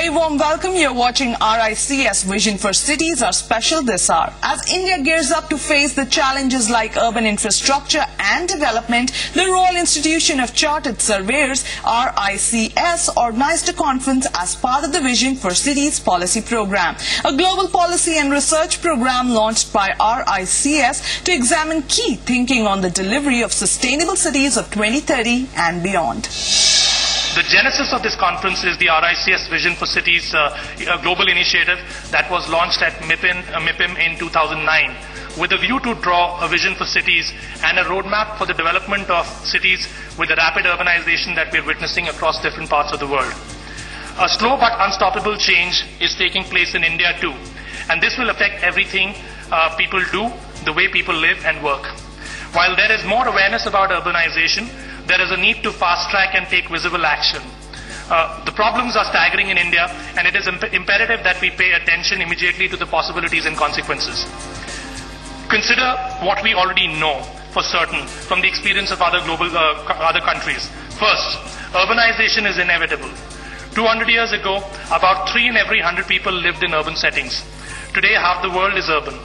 very warm welcome. You're watching RICS Vision for Cities, our special this hour. As India gears up to face the challenges like urban infrastructure and development, the Royal Institution of Chartered Surveyors, RICS, organized a conference as part of the Vision for Cities policy program, a global policy and research program launched by RICS to examine key thinking on the delivery of sustainable cities of 2030 and beyond. The genesis of this conference is the RICS Vision for Cities global initiative that was launched at MIPIM in 2009 with a view to draw a vision for cities and a roadmap for the development of cities with the rapid urbanization that we're witnessing across different parts of the world. A slow but unstoppable change is taking place in India too, and this will affect everything people do, the way people live and work. While there is more awareness about urbanization, there is a need to fast-track and take visible action. The problems are staggering in India, and it is imperative that we pay attention immediately to the possibilities and consequences. Consider what we already know for certain from the experience of other countries. First, urbanization is inevitable. 200 years ago, about 3 in every 100 people lived in urban settings. Today, half the world is urban.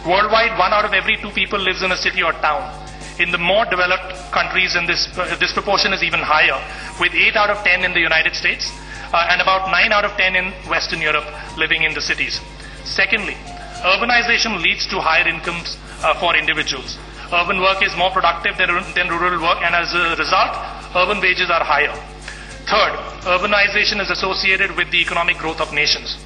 Worldwide, 1 out of every 2 people lives in a city or town. In the more developed countries, this proportion is even higher, with 8 out of 10 in the United States and about 9 out of 10 in Western Europe living in the cities. Secondly, urbanization leads to higher incomes for individuals. Urban work is more productive than rural work, and as a result, urban wages are higher. Third, urbanization is associated with the economic growth of nations.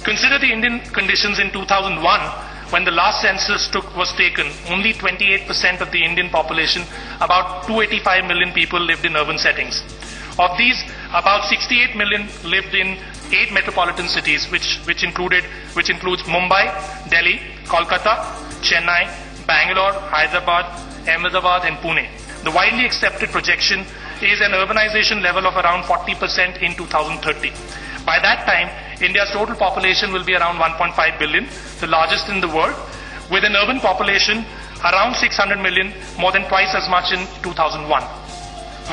Consider the Indian conditions in 2001. When the last census was taken, only 28% of the Indian population, about 285 million people, lived in urban settings. Of these, about 68 million lived in 8 metropolitan cities, which includes Mumbai, Delhi, Kolkata, Chennai, Bangalore, Hyderabad, Ahmedabad, and Pune. The widely accepted projection is an urbanization level of around 40% in 2030. By that time, India's total population will be around 1.5 billion, the largest in the world, with an urban population around 600 million, more than twice as much in 2001.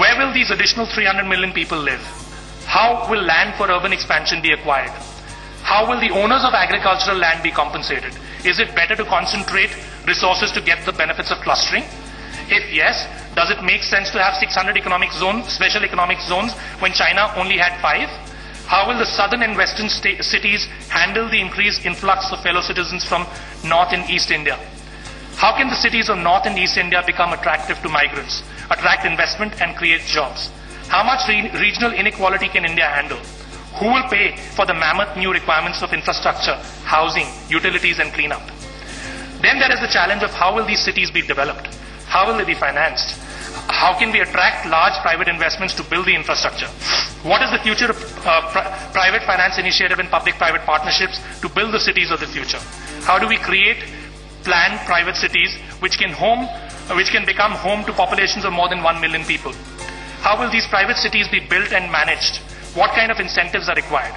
Where will these additional 300 million people live? How will land for urban expansion be acquired? How will the owners of agricultural land be compensated? Is it better to concentrate resources to get the benefits of clustering? If yes, does it make sense to have 600 special economic zones when China only had 5? How will the southern and western cities handle the increased influx of fellow citizens from North and East India? How can the cities of North and East India become attractive to migrants, attract investment and create jobs? How much regional inequality can India handle? Who will pay for the mammoth new requirements of infrastructure, housing, utilities and cleanup? Then there is the challenge of how will these cities be developed? How will they be financed? How can we attract large private investments to build the infrastructure? What is the future of private finance initiative and public-private partnerships to build the cities of the future? How do we create planned private cities which can become home to populations of more than 1 million people? How will these private cities be built and managed? What kind of incentives are required?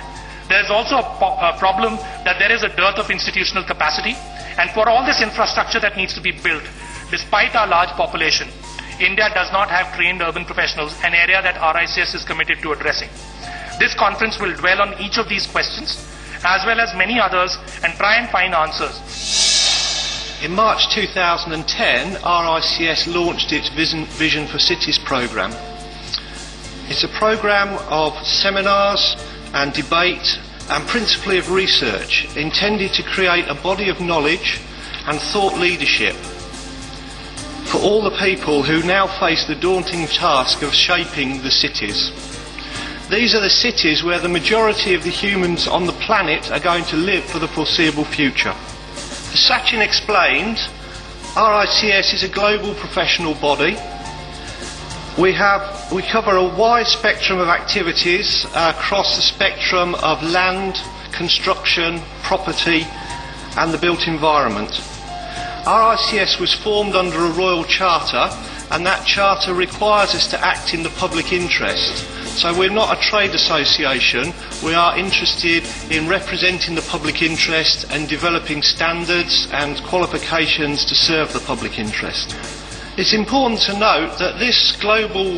There is also a problem that there is a dearth of institutional capacity, and for all this infrastructure that needs to be built, despite our large population, India does not have trained urban professionals, an area that RICS is committed to addressing. This conference will dwell on each of these questions, as well as many others, and try and find answers. In March 2010, RICS launched its Vision for Cities programme. It's a programme of seminars and debate, and principally of research, intended to create a body of knowledge and thought leadership for all the people who now face the daunting task of shaping the cities. These are the cities where the majority of the humans on the planet are going to live for the foreseeable future. As Sachin explained, RICS is a global professional body. We cover a wide spectrum of activities across the spectrum of land, construction, property and the built environment. RICS was formed under a royal charter, and that charter requires us to act in the public interest. So we're not a trade association, we are interested in representing the public interest and developing standards and qualifications to serve the public interest. It's important to note that this global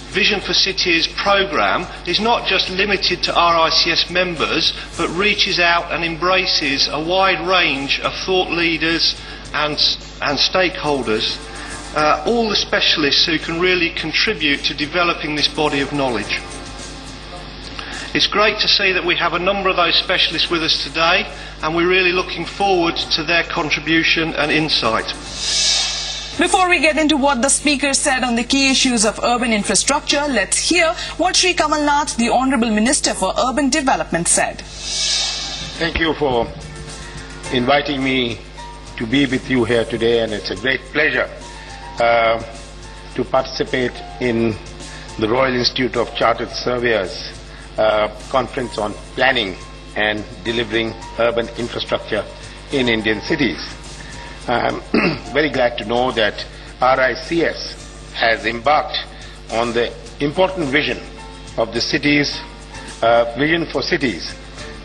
Vision for Cities programme is not just limited to RICS members, but reaches out and embraces a wide range of thought leaders and stakeholders, all the specialists who can really contribute to developing this body of knowledge. It's great to see that we have a number of those specialists with us today, and we're really looking forward to their contribution and insight. Before we get into what the speaker said on the key issues of urban infrastructure, let's hear what Shri Kamal Nath, the Honourable Minister for Urban Development, said. Thank you for inviting me to be with you here today, and it's a great pleasure to participate in the Royal Institute of Chartered Surveyors conference on planning and delivering urban infrastructure in Indian cities. I'm very glad to know that RICS has embarked on the important vision of the cities, Vision for Cities,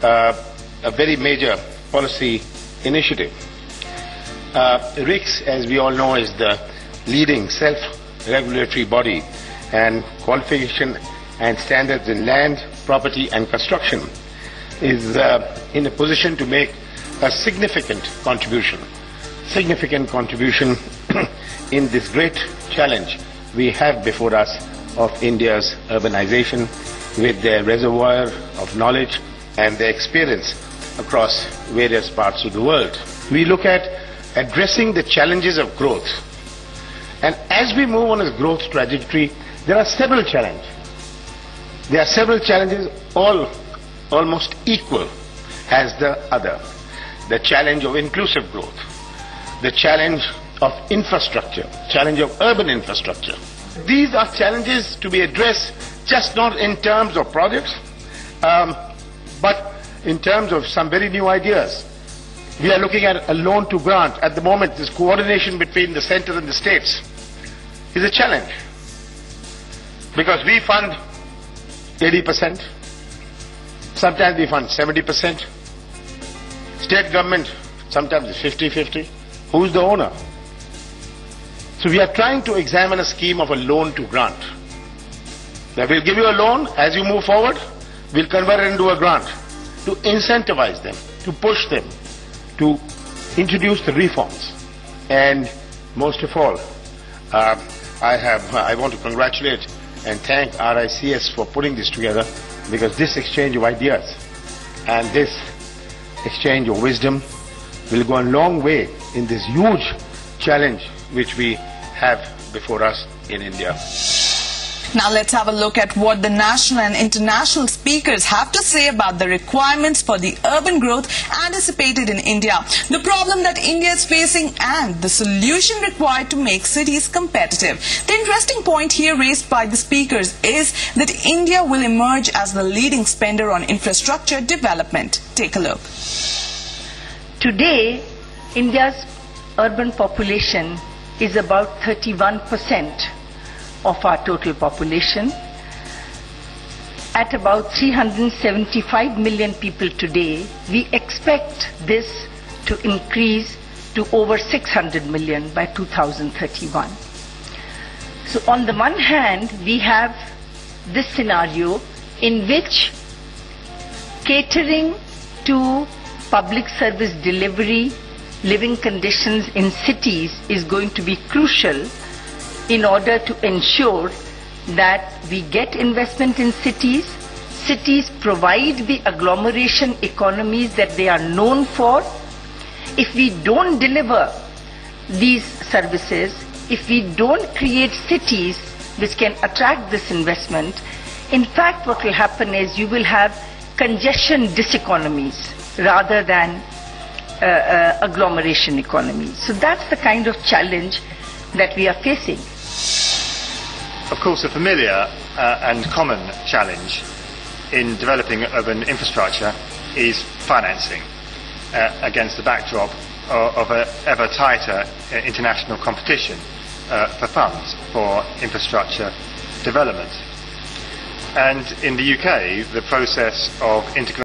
a very major policy initiative. RICS, as we all know, is the leading self-regulatory body, and qualification and standards in land, property and construction is in a position to make a significant contribution in this great challenge we have before us of India's urbanization, with their reservoir of knowledge and their experience across various parts of the world. We look at addressing the challenges of growth, and as we move on a growth trajectory, there are several challenges. There are several challenges, all almost equal as the other. The challenge of inclusive growth, the challenge of infrastructure, challenge of urban infrastructure. These are challenges to be addressed just not in terms of projects, but in terms of some very new ideas. We are looking at a loan to grant. At the moment, this coordination between the centre and the states is a challenge, because we fund 80%, sometimes we fund 70%, state government sometimes is 50-50. Who's the owner? So we are trying to examine a scheme of a loan to grant. Now we'll give you a loan, as you move forward, we'll convert it into a grant to incentivize them, to push them, to introduce the reforms. And most of all, I want to congratulate and thank RICS for putting this together, because this exchange of ideas and this exchange of wisdom will go a long way in this huge challenge which we have before us in India. Now let's have a look at what the national and international speakers have to say about the requirements for the urban growth anticipated in India, the problem that India is facing and the solution required to make cities competitive. The interesting point here raised by the speakers is that India will emerge as the leading spender on infrastructure development. Take a look. Today, India's urban population is about 31% of our total population. At about 375 million people today, we expect this to increase to over 600 million by 2031. So on the one hand, we have this scenario in which catering to public service delivery, living conditions in cities is going to be crucial in order to ensure that we get investment in cities. Cities provide the agglomeration economies that they are known for. If we don't deliver these services, if we don't create cities which can attract this investment, in fact what will happen is you will have congestion diseconomies rather than agglomeration economies. So that's the kind of challenge that we are facing. Of course, a familiar and common challenge in developing urban infrastructure is financing against the backdrop of an ever tighter international competition for funds for infrastructure development. And in the UK, the process of integration